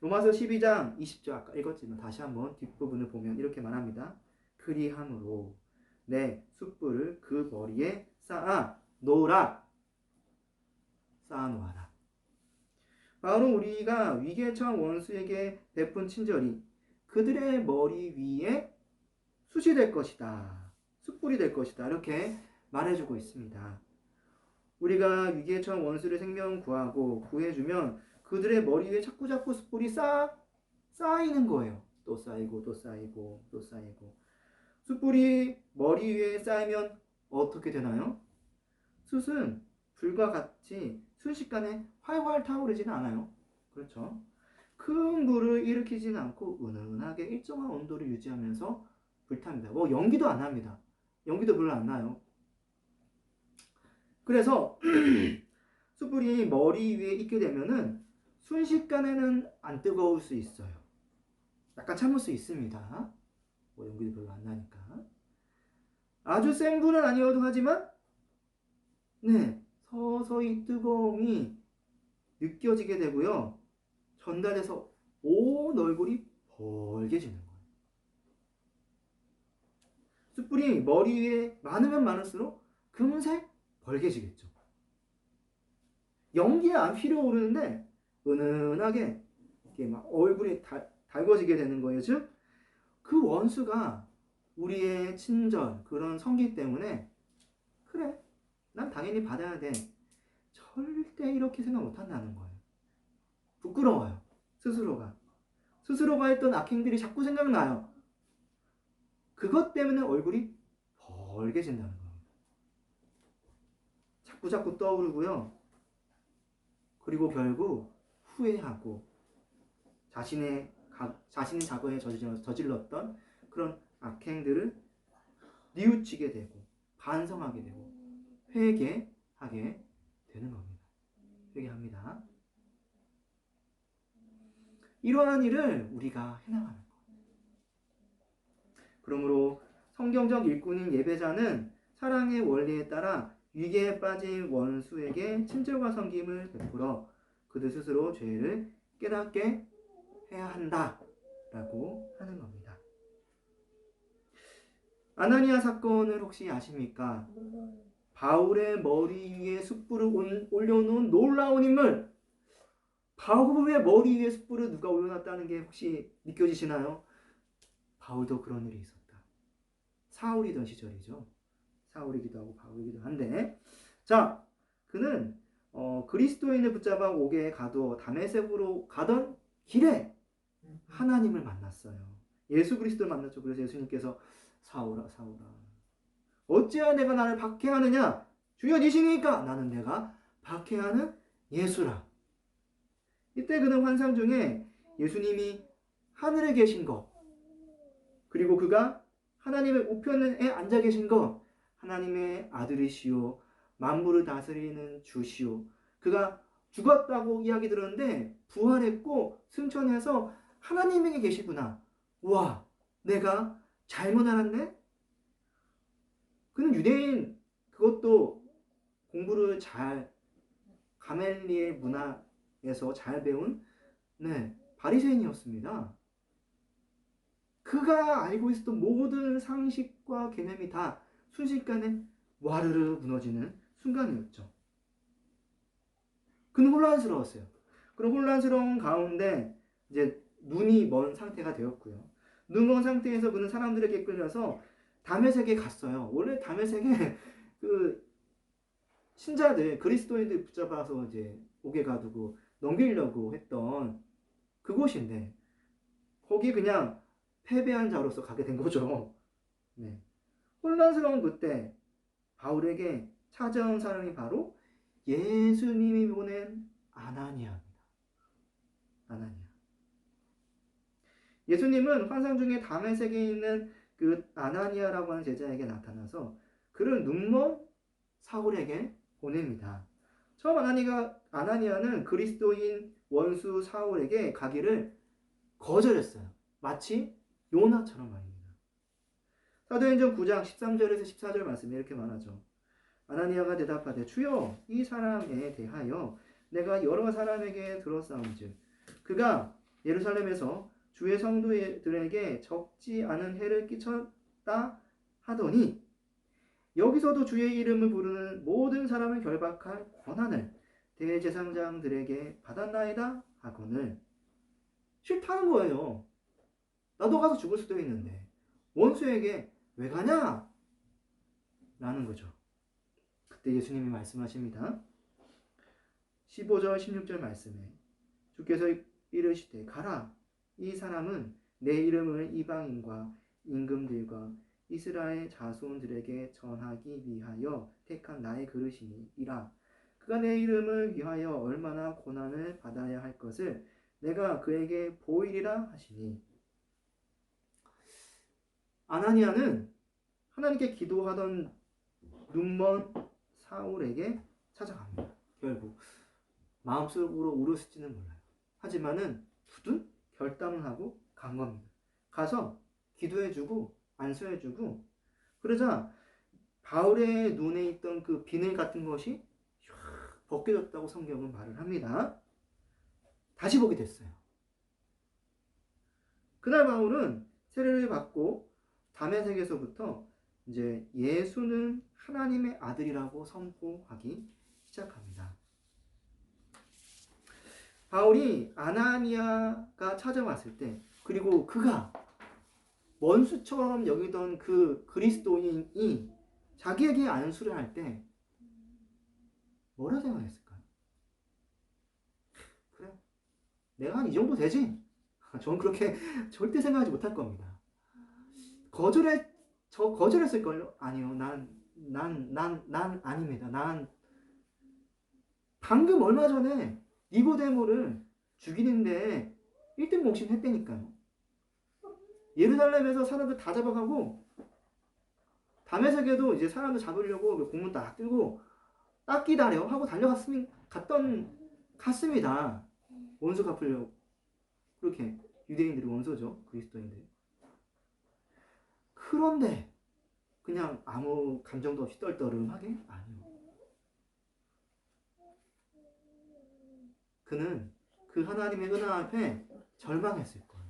로마서 12장 20절 아까 읽었지만 다시 한번 뒷부분을 보면 이렇게 말합니다. 그리함으로 내 숯불을 그 머리에 쌓아 놓으라. 쌓아 놓아라. 바울은 우리가 위기에 처한 원수에게 베푼 친절이 그들의 머리 위에 숯이 될 것이다. 숯불이 될 것이다. 이렇게 말해주고 있습니다. 우리가 위기에 처한 원수를 생명 구하고 구해주면 그들의 머리 위에 자꾸 숯불이 쌓이는 거예요. 또 쌓이고 또 쌓이고 또 쌓이고. 숯불이 머리 위에 쌓이면 어떻게 되나요? 숯은 불과 같이 순식간에 활활 타오르지는 않아요. 그렇죠? 큰 불을 일으키지는 않고 은은하게 일정한 온도를 유지하면서 불탑니다. 뭐 연기도 안 납니다. 연기도 별로 안 나요. 그래서 숯불이 머리 위에 있게 되면은 순식간에는 안 뜨거울 수 있어요. 약간 참을 수 있습니다. 뭐 연기도 별로 안 나니까. 아주 센 불은 아니어도 하지만 네, 서서히 뜨거움이 느껴지게 되고요. 전달해서 온 얼굴이 벌게지는 거예요. 숯불이 머리 위에 많으면 많을수록 금세 벌게지겠죠. 연기 안 피려 오르는데 은은하게 이렇게 막 얼굴이 달궈지게 되는 거예요. 즉, 그 원수가 우리의 친절, 그런 성기 때문에 그래, 난 당연히 받아야 돼. 절대 이렇게 생각 못 한다는 거예요. 부끄러워요. 스스로가. 스스로가 했던 악행들이 자꾸 생각나요. 그것 때문에 얼굴이 벌게진다는 겁니다. 자꾸 떠오르고요. 그리고 결국 후회하고 자신이 과거에 저질렀던 그런 악행들을 뉘우치게 되고 반성하게 되고 회개하게 되는 겁니다. 회개합니다. 이러한 일을 우리가 해나가는 거예요. 그러므로 성경적 일꾼인 예배자는 사랑의 원리에 따라 위기에 빠진 원수에게 친절과 섬김을 베풀어 그들 스스로 죄를 깨닫게 해야 한다라고 하는 겁니다. 아나니아 사건을 혹시 아십니까? 바울의 머리 위에 숯불을 올려놓은 놀라운 인물. 바울의 머리 위에 숯불을 누가 올려놨다는 게 혹시 느껴지시나요? 바울도 그런 일이 있었다. 사울이던 시절이죠. 사울이기도 하고 바울이기도 한데, 자, 그는 그리스도인을 붙잡아 옥에 가두어 다메섹으로 가던 길에 하나님을 만났어요. 예수 그리스도를 만났죠. 그래서 예수님께서 사울아 사울아 어찌하여 내가 나를 박해하느냐? 주여 니시니까 나는 내가 박해하는 예수라. 이때 그는 환상 중에 예수님이 하늘에 계신 것, 그리고 그가 하나님의 우편에 앉아 계신 것, 하나님의 아들이시오, 만물을 다스리는 주시오. 그가 죽었다고 이야기 들었는데 부활했고 승천해서 하나님에게 계시구나. 와, 내가 잘못 알았네? 그는 유대인, 그것도 공부를 잘 가멜리엘 문화에서 잘 배운 바리새인이었습니다. 그가 알고 있었던 모든 상식과 개념이 다 순식간에 와르르 무너지는 순간이었죠. 그는 혼란스러웠어요. 그런 혼란스러운 가운데 이제 눈이 먼 상태가 되었고요. 눈 먼 상태에서 그는 사람들에게 끌려서 다메섹에 갔어요. 원래 다메섹에 그 신자들, 그리스도인들 붙잡아서 이제 옥에 가두고 넘기려고 했던 그곳인데 거기 그냥 패배한 자로서 가게 된 거죠. 네. 혼란스러운 그때 바울에게 찾아온 사람이 바로 예수님이 보낸 아나니아입니다. 아나니아. 예수님은 환상 중에 다메섹에 있는 그 아나니아라고 하는 제자에게 나타나서 그를 눈먼 사울에게 보냅니다. 처음 아나니아는 그리스도인 원수 사울에게 가기를 거절했어요. 마치 요나처럼 말입니다. 사도행전 9장 13절에서 14절 말씀에 이렇게 말하죠. 아나니아가 대답하되 주여 이 사람에 대하여 내가 여러 사람에게 들었사온즉 그가 예루살렘에서 주의 성도들에게 적지 않은 해를 끼쳤다 하더니 여기서도 주의 이름을 부르는 모든 사람을 결박할 권한을 대제사장들에게 받았나이다 하거늘. 싫다는 거예요. 나도 가서 죽을 수도 있는데 원수에게 왜 가냐? 라는 거죠. 그때 예수님이 말씀하십니다. 15절 16절 말씀에 주께서 이르시되 가라 이 사람은 내 이름을 이방인과 임금들과 이스라엘 자손들에게 전하기 위하여 택한 나의 그릇이니라. 그가 내 이름을 위하여 얼마나 고난을 받아야 할 것을 내가 그에게 보이리라 하시니. 아나니아는 하나님께 기도하던 눈먼 사울에게 찾아갑니다. 결국 마음속으로 울었을지는 몰라요. 하지만은 굳은 결단을 하고 간 겁니다. 가서 기도해주고 안수해주고, 그러자 바울의 눈에 있던 그 비늘 같은 것이 벗겨졌다고 성경은 말을 합니다. 다시 보게 됐어요. 그날 바울은 세례를 받고 다메섹에서부터 이제 예수는 하나님의 아들이라고 선포하기 시작합니다. 바울이 아나니아가 찾아왔을 때, 그리고 그가 원수처럼 여기던 그 그리스도인이 자기에게 안수를 할 때 뭐라 생각했을까요? 그래, 내가 한 이 정도 되지? 저는 그렇게 절대 생각하지 못할 겁니다. 거절했을걸요? 아니요, 난 아닙니다. 난 방금 얼마 전에 니고데모를 죽이는데 1등 공신 했다니까요. 예루살렘에서 사람들 다 잡아가고, 다메섹에도 이제 사람들 잡으려고 공문 딱 들고 딱 기다려 하고 갔습니다. 원수 갚으려고. 그렇게 유대인들이 원수죠, 그리스도인들. 그런데 그냥 아무 감정도 없이 떨떠름하게? 아니요. 그는 그 하나님의 은혜 앞에 절망했을 거예요.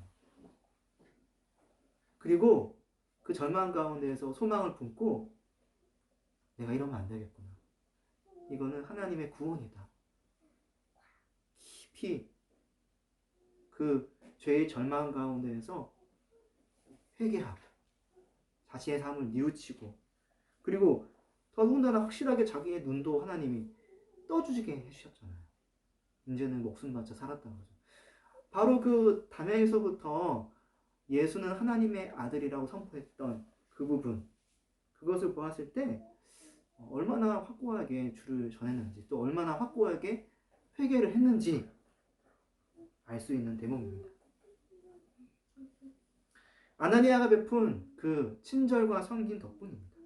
그리고 그 절망 가운데에서 소망을 품고, 내가 이러면 안 되겠구나. 이거는 하나님의 구원이다. 깊이 그 죄의 절망 가운데에서 회개하고 자신의 삶을 뉘우치고, 그리고 더군다나 확실하게 자기의 눈도 하나님이 떠주게 해주셨잖아요. 이제는 목숨 바쳐 살았다는 거죠. 바로 그 다메섹에서부터 예수는 하나님의 아들이라고 선포했던 그 부분, 그것을 보았을 때 얼마나 확고하게 주를 전했는지, 또 얼마나 확고하게 회개를 했는지 알 수 있는 대목입니다. 아나니아가 베푼 그 친절과 섬김 덕분입니다.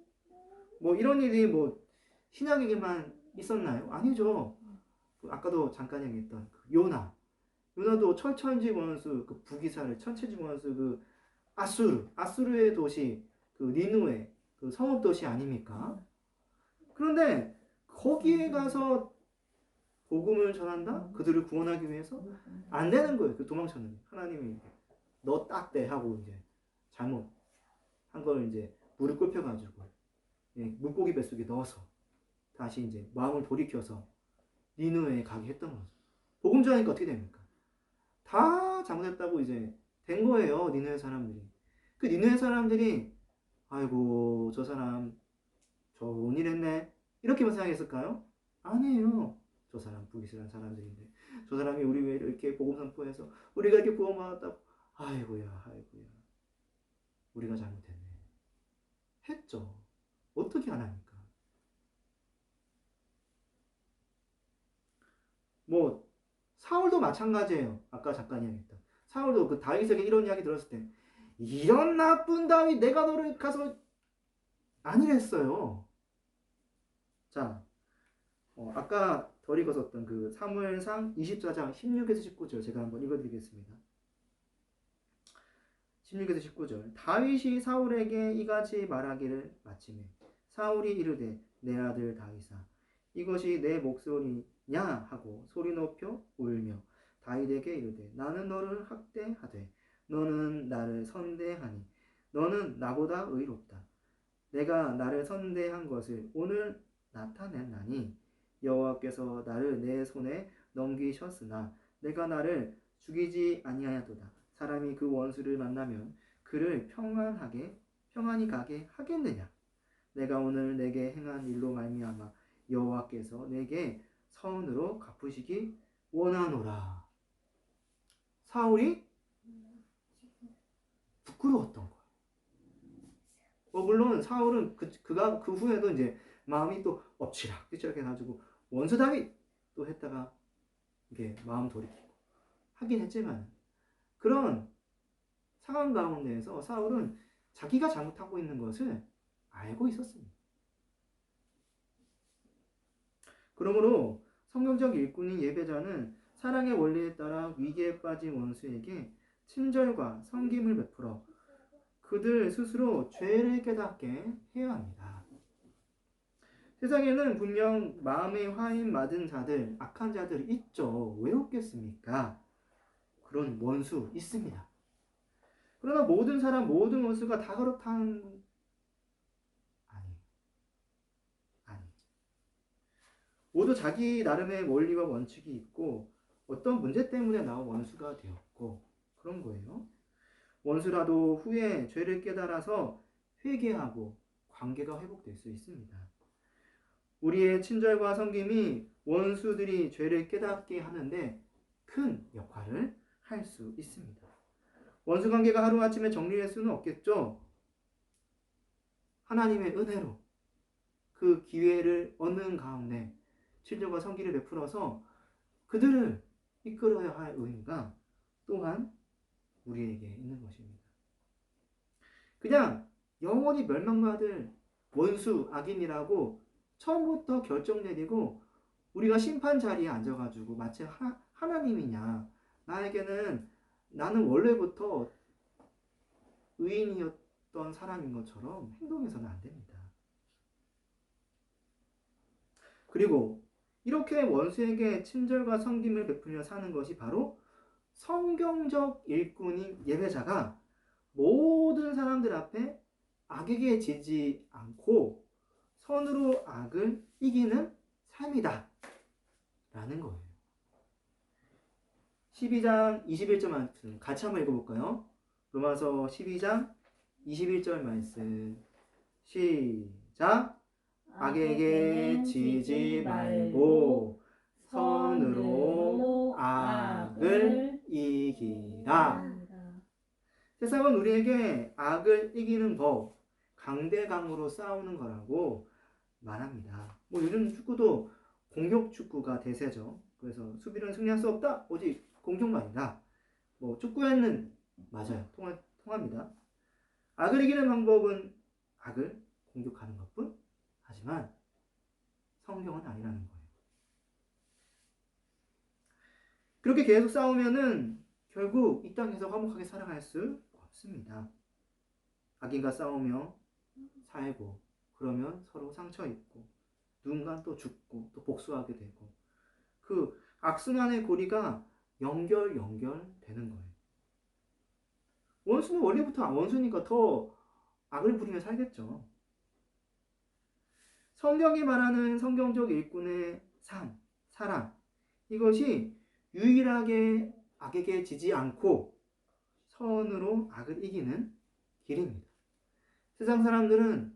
뭐 이런 일이 뭐 신약에게만 있었나요? 아니죠. 아까도 잠깐 얘기했던 그 요나도 철천지 원수, 그 부기사를 천체지 원수, 그 아수르의 도시, 그 니누에, 그 성읍 도시 아닙니까? 그런데 거기에 가서 복음을 전한다? 그들을 구원하기 위해서? 안 되는 거예요. 그 도망쳤는데 하나님이 너 딱대 하고 이제 잘못 한 걸 이제 무릎 꿇혀가지고 물고기 뱃속에 넣어서 다시 이제 마음을 돌이켜서 니누에 가게 했던 거죠. 복음 전하니까 어떻게 됩니까? 다 잘못했다고 이제 된 거예요. 니누의 사람들이. 그 니누의 사람들이 아이고 저 사람 좋은 일 했네 이렇게만 생각했을까요? 아니에요. 저 사람 불기스한 사람들인데 저 사람이 우리 왜 이렇게 복음 선포해서 우리가 이렇게 구원받았다고, 아이고야 우리가 잘못했네 했죠. 어떻게 안 합니까? 뭐 사울도 마찬가지예요. 아까 잠깐 이야기했던 사울도 그 다윗에게 이런 이야기 들었을 때, 이런 나쁜 다윗 내가 너를 가서 아니랬어요. 자, 아까 덜 읽었었던 그 사무엘상 24장 16에서 19절 제가 한번 읽어드리겠습니다. 16에서 19절. 다윗이 사울에게 이같이 말하기를 마치매 사울이 이르되 내 아들 다윗아 이것이 내 목소리냐 하고 소리 높여 울며 다윗에게 이르되 나는 너를 학대하되 너는 나를 선대하니 너는 나보다 의롭다. 내가 나를 선대한 것을 오늘 나타냈나니 여호와께서 나를 내 손에 넘기셨으나 내가 나를 죽이지 아니하였도다. 사람이 그 원수를 만나면 그를 평안히 가게 하겠느냐? 내가 오늘 내게 행한 일로 말미암아 여호와께서 내게 선으로 갚으시기 원하노라. 사울이 부끄러웠던 거예요. 물론 사울은 그가 그 후에도 이제 마음이 또 엎치락뒤치락 해가지고 원수 다윗 또 했다가 이게 마음 돌이키고 하긴 했지만 그런 상황 가운데에서 사울은 자기가 잘못하고 있는 것을 알고 있었습니다. 그러므로 성경적 일꾼인 예배자는 사랑의 원리에 따라 위기에 빠진 원수에게 친절과 섬김을 베풀어 그들 스스로 죄를 깨닫게 해야 합니다. 세상에는 분명 마음의 화인 맞은 자들, 악한 자들이 있죠. 왜 없겠습니까? 그런 원수 있습니다. 그러나 모든 사람, 모든 원수가 다 그렇다는 아니. 모두 자기 나름의 원리와 원칙이 있고 어떤 문제 때문에 나온 원수가 되었고 그런 거예요. 원수라도 후에 죄를 깨달아서 회개하고 관계가 회복될 수 있습니다. 우리의 친절과 섬김이 원수들이 죄를 깨닫게 하는데 큰 역할을 할 수 있습니다. 원수 관계가 하루아침에 정리될 수는 없겠죠. 하나님의 은혜로 그 기회를 얻는 가운데 친절과 섬기를 베풀어서 그들을 이끌어야 할 의무가 또한 우리에게 있는 것입니다. 그냥 영원히 멸망받을 원수, 악인이라고 처음부터 결정 내리고 우리가 심판 자리에 앉아가지고 마치 하나님이냐 나는 원래부터 의인이었던 사람인 것처럼 행동해서는 안 됩니다. 그리고 이렇게 원수에게 친절과 섬김을 베풀며 사는 것이 바로 성경적 일꾼인 예배자가 모든 사람들 앞에 악에게 지지 않고 선으로 악을 이기는 삶이다 라는 거예요. 12장 21절 말씀 같이 한번 읽어볼까요? 로마서 12장 21절 말씀 시작. 악에게 지지 말고 선으로 악을 이기라. 세상은 우리에게 악을 이기는 법, 강대강으로 싸우는 거라고 말합니다. 요즘 축구도 공격 축구가 대세죠. 그래서 수비는 승리할 수 없다. 오직 공격만이다. 축구에는 맞아요. 통합니다. 악을 이기는 방법은 악을 공격하는 것뿐. 하지만 성경은 아니라는 거예요. 그렇게 계속 싸우면은 결국 이 땅에서 화목하게 살아갈 수 없습니다. 악인과 싸우며 살고 그러면 서로 상처 입고 누군가 또 죽고 또 복수하게 되고 그 악순환의 고리가 연결되는 거예요. 원수는 원래부터 원수니까 더 악을 부리며 살겠죠. 성경이 말하는 성경적 일꾼의 삶, 사랑 이것이 유일하게 악에게 지지 않고 선으로 악을 이기는 길입니다. 세상 사람들은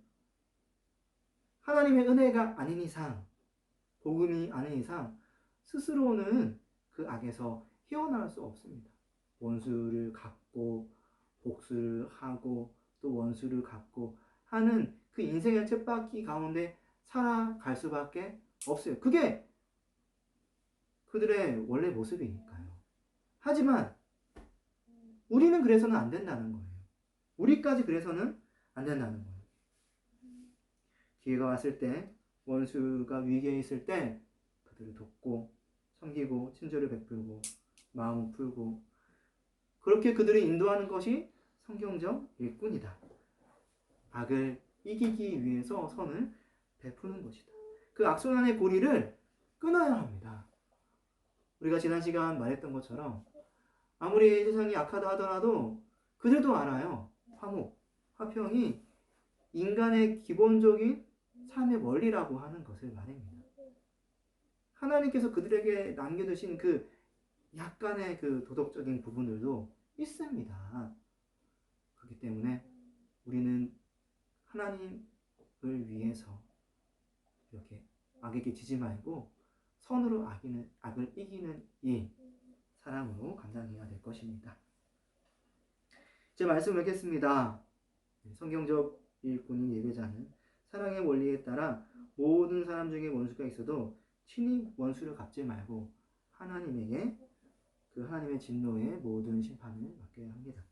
하나님의 은혜가 아닌 이상, 복음이 아닌 이상 스스로는 그 악에서 헤어나올 수 없습니다. 원수를 갚고 복수를 하고 또 원수를 갚고 하는 그 인생의 쳇바퀴 가운데 살아갈 수밖에 없어요. 그게 그들의 원래 모습이니까요. 하지만 우리는 그래서는 안 된다는 거예요. 우리까지 그래서는 안 된다는 거예요. 기회가 왔을 때 원수가 위기에 있을 때 그들을 돕고 섬기고 친절을 베풀고 마음을 풀고 그렇게 그들을 인도하는 것이 성경적 일꾼이다. 악을 이기기 위해서 선을 베푸는 것이다. 그 악순환의 고리를 끊어야 합니다. 우리가 지난 시간 말했던 것처럼 아무리 세상이 악하다 하더라도 그들도 알아요. 화목, 화평이 인간의 기본적인 삶의 원리라고 하는 것을 말합니다. 하나님께서 그들에게 남겨두신 그 약간의 그 도덕적인 부분들도 있습니다. 그렇기 때문에 우리는 하나님을 위해서 이렇게 악에게 지지 말고 선으로 악을 이기는 일, 사랑으로 감당해야 될 것입니다. 제 말씀을 읽겠습니다. 성경적 일꾼인 예배자는 사랑의 원리에 따라 모든 사람 중에 원수가 있어도 친히 원수를 갚지 말고 하나님에게 그 하나님의 진노의 모든 심판을 맡겨야 합니다.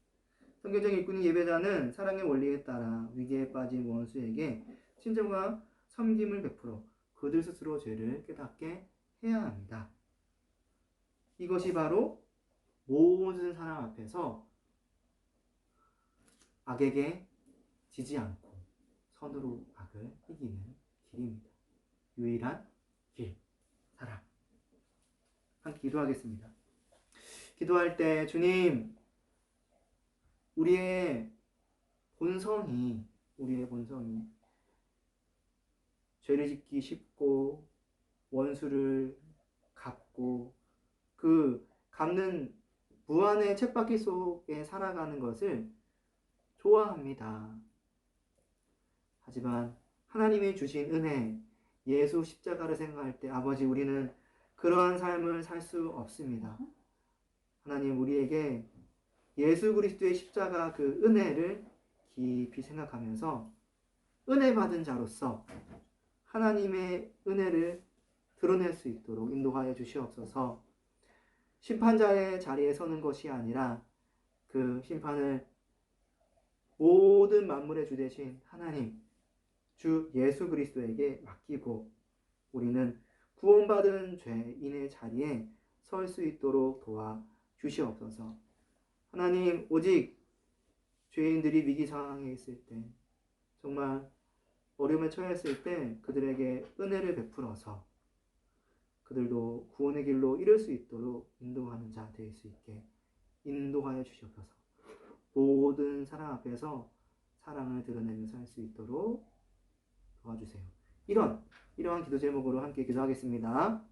성경적 일꾼인 예배자는 사랑의 원리에 따라 위기에 빠진 원수에게 친절과 섬김을 베풀어 그들 스스로 죄를 깨닫게 해야 합니다. 이것이 바로 모든 사람 앞에서 악에게 지지 않고 선으로 악을 이기는 길입니다. 유일한 길, 사랑. 함께 기도하겠습니다. 기도할 때 주님, 우리의 본성이 죄를 짓기 쉽고 원수를 갚고 그 갚는 무한의 쳇바퀴 속에 살아가는 것을 좋아합니다. 하지만 하나님이 주신 은혜, 예수 십자가를 생각할 때 아버지 우리는 그러한 삶을 살 수 없습니다. 하나님 우리에게 예수 그리스도의 십자가 그 은혜를 깊이 생각하면서 은혜 받은 자로서 하나님의 은혜를 드러낼 수 있도록 인도하여 주시옵소서. 심판자의 자리에 서는 것이 아니라 그 심판을 모든 만물의 주 되신 하나님, 주 예수 그리스도에게 맡기고 우리는 구원받은 죄인의 자리에 설 수 있도록 도와 주시옵소서. 하나님, 오직 죄인들이 위기 상황에 있을 때, 정말 어려움에 처했을 때 그들에게 은혜를 베풀어서 그들도 구원의 길로 이룰 수 있도록 인도하는 자 될 수 있게 인도하여 주시옵소서. 모든 사람 앞에서 사랑을 드러내며 살 수 있도록 도와주세요. 이러한 기도 제목으로 함께 기도하겠습니다.